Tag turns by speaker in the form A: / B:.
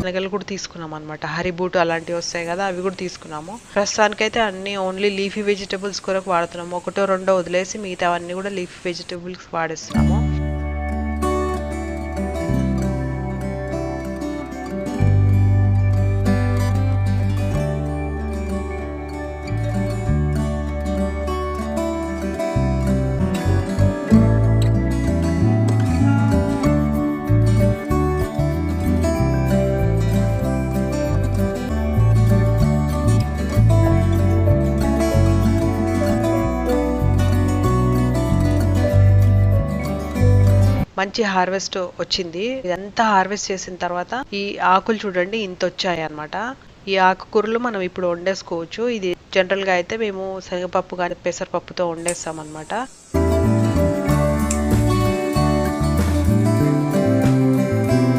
A: శనగలు కూడా తీసుకున్నాం అనమాట. హరిబూట్ అలాంటివి వస్తాయి కదా, అవి కూడా తీసుకున్నాము. ప్రస్తుతానికైతే అన్ని ఓన్లీ లీఫీ వెజిటబుల్స్ కొరకు వాడుతున్నాము. ఒకటో రెండో వదిలేసి మిగతావన్నీ కూడా లీఫీ వెజిటబుల్స్ వాడేస్తున్నాము. మంచి హార్వెస్ట్ వచ్చింది. ఇదంతా హార్వెస్ట్ చేసిన తర్వాత ఈ ఆకులు చూడండి ఇంత వచ్చాయి అనమాట. ఈ ఆకుకూరలు మనం ఇప్పుడు వండేసుకోవచ్చు. ఇది జనరల్ గా అయితే మేము శనగపప్పు కానీ పెసరపప్పుతో వండేస్తాం అనమాట.